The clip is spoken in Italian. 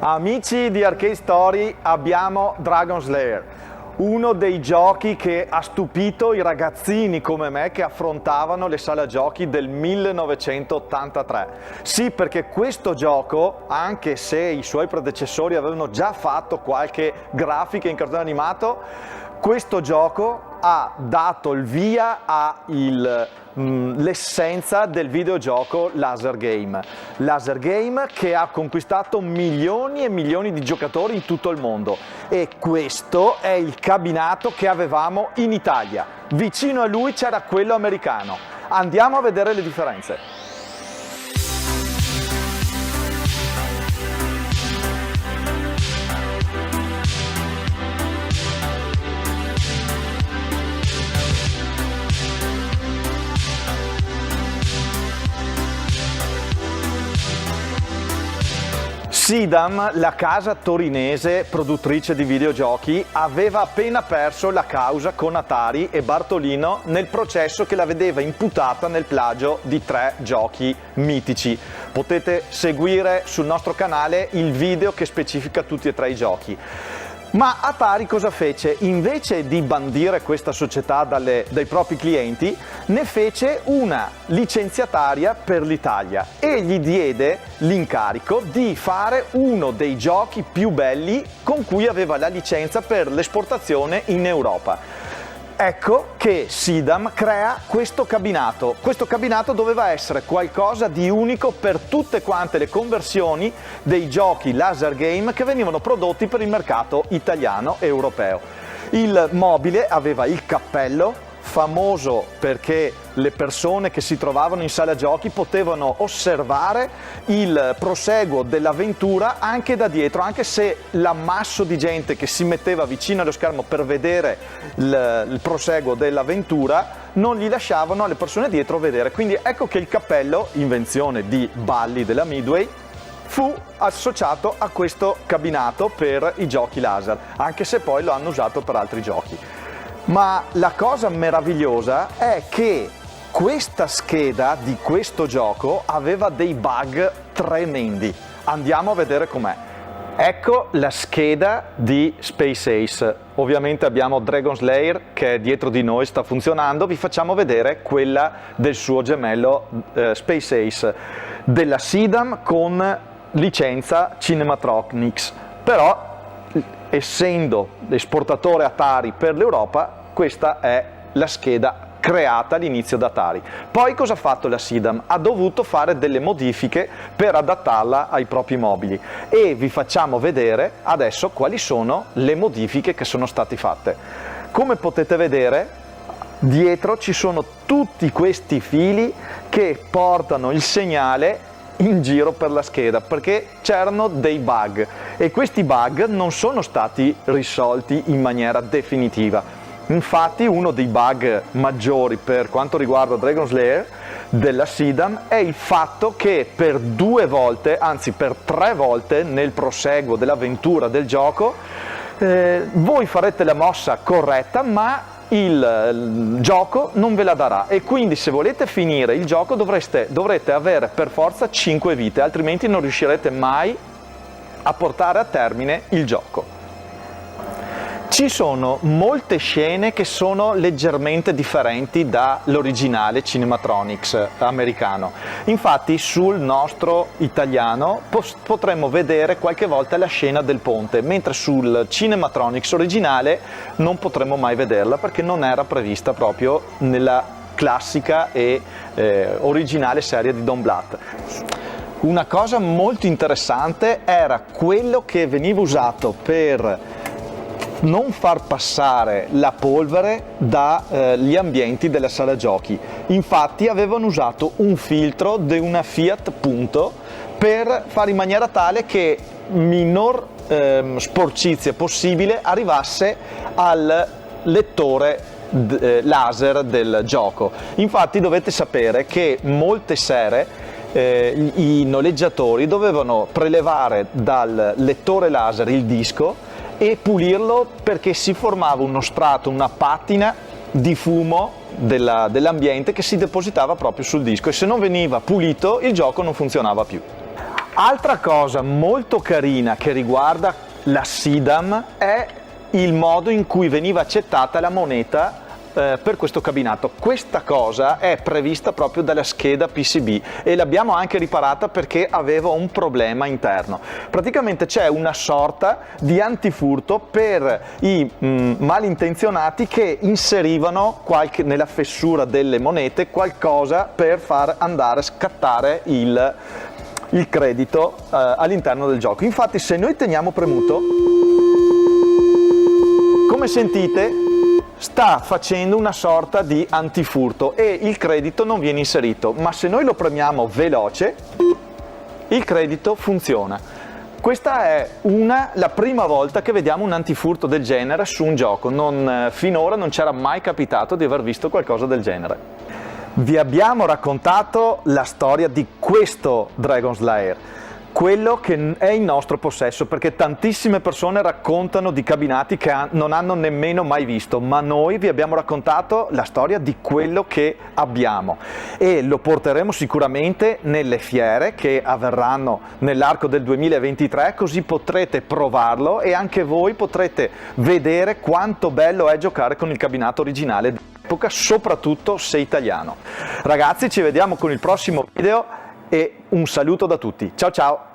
Amici di Arcade Story, abbiamo Dragon Slayer, uno dei giochi che ha stupito i ragazzini come me che affrontavano le sale giochi del 1983. Sì, perché questo gioco, anche se i suoi predecessori avevano già fatto qualche grafica in cartone animato, questo gioco ha dato il via all'essenza del videogioco laser game che ha conquistato milioni e milioni di giocatori in tutto il mondo, e questo è il cabinato che avevamo in Italia. Vicino a lui c'era quello americano. Andiamo a vedere le differenze. Sidam, la casa torinese produttrice di videogiochi, aveva appena perso la causa con Atari e Bartolino nel processo che la vedeva imputata nel plagio di 3 giochi mitici. Potete seguire sul nostro canale il video che specifica tutti e 3 i giochi. Ma Atari cosa fece? Invece di bandire questa società dai propri clienti, ne fece una licenziataria per l'Italia e gli diede l'incarico di fare uno dei giochi più belli con cui aveva la licenza per l'esportazione in Europa. Ecco che Sidam crea questo cabinato. Questo cabinato doveva essere qualcosa di unico per tutte quante le conversioni dei giochi laser game che venivano prodotti per il mercato italiano e europeo. Il mobile aveva il cappello, famoso perché le persone che si trovavano in sala giochi potevano osservare il proseguo dell'avventura anche da dietro, anche se l'ammasso di gente che si metteva vicino allo schermo per vedere il proseguo dell'avventura non gli lasciavano alle persone dietro vedere. Quindi ecco che il cappello, invenzione di Bally della Midway, fu associato a questo cabinato per i giochi laser, anche se poi lo hanno usato per altri giochi. Ma la cosa meravigliosa è che questa scheda di questo gioco aveva dei bug tremendi. Andiamo a vedere com'è. Ecco la scheda di Space Ace. Ovviamente abbiamo Dragon Slayer che è dietro di noi, sta funzionando. Vi facciamo vedere quella del suo gemello Space Ace, della Sidam con licenza Cinematronics. Però, essendo esportatore Atari per l'Europa, questa è la scheda creata all'inizio da Atari. Poi cosa ha fatto la Sidam? Ha dovuto fare delle modifiche per adattarla ai propri mobili e vi facciamo vedere adesso quali sono le modifiche che sono state fatte. Come potete vedere, dietro ci sono tutti questi fili che portano il segnale in giro per la scheda perché c'erano dei bug e questi bug non sono stati risolti in maniera definitiva. Infatti uno dei bug maggiori per quanto riguarda Dragon Slayer della Sidam è il fatto che per 2 volte, anzi per 3 volte nel proseguo dell'avventura del gioco voi farete la mossa corretta ma il gioco non ve la darà e quindi se volete finire il gioco dovrete avere per forza 5 vite, altrimenti non riuscirete mai a portare a termine il gioco. Ci sono molte scene che sono leggermente differenti dall'originale Cinematronics americano. Infatti sul nostro italiano potremmo vedere qualche volta la scena del ponte, mentre sul Cinematronics originale non potremmo mai vederla perché non era prevista proprio nella classica e originale serie di Don Bluth. Una cosa molto interessante era quello che veniva usato per non far passare la polvere dagli ambienti della sala giochi. Infatti avevano usato un filtro di una Fiat Punto per fare in maniera tale che minor sporcizia possibile arrivasse al lettore laser del gioco. Infatti dovete sapere che molte sere i noleggiatori dovevano prelevare dal lettore laser il disco e pulirlo perché si formava uno strato, una patina di fumo dell'ambiente che si depositava proprio sul disco e se non veniva pulito il gioco non funzionava più. Altra cosa molto carina che riguarda la Sidam è il modo in cui veniva accettata la moneta per questo cabinato. Questa cosa è prevista proprio dalla scheda PCB e l'abbiamo anche riparata perché aveva un problema interno. Praticamente c'è una sorta di antifurto per i malintenzionati che inserivano nella fessura delle monete qualcosa per far andare a scattare il credito all'interno del gioco. Infatti, se noi teniamo premuto, come sentite, sta facendo una sorta di antifurto e il credito non viene inserito, ma se noi lo premiamo veloce, il credito funziona. Questa è la prima volta che vediamo un antifurto del genere su un gioco. Finora non c'era mai capitato di aver visto qualcosa del genere. Vi abbiamo raccontato la storia di questo Dragon Slayer, quello che è in nostro possesso, perché tantissime persone raccontano di cabinati che non hanno nemmeno mai visto, ma noi vi abbiamo raccontato la storia di quello che abbiamo e lo porteremo sicuramente nelle fiere che avverranno nell'arco del 2023, così potrete provarlo e anche voi potrete vedere quanto bello è giocare con il cabinato originale dell'epoca, soprattutto se italiano. Ragazzi, ci vediamo con il prossimo video e un saluto da tutti. Ciao ciao!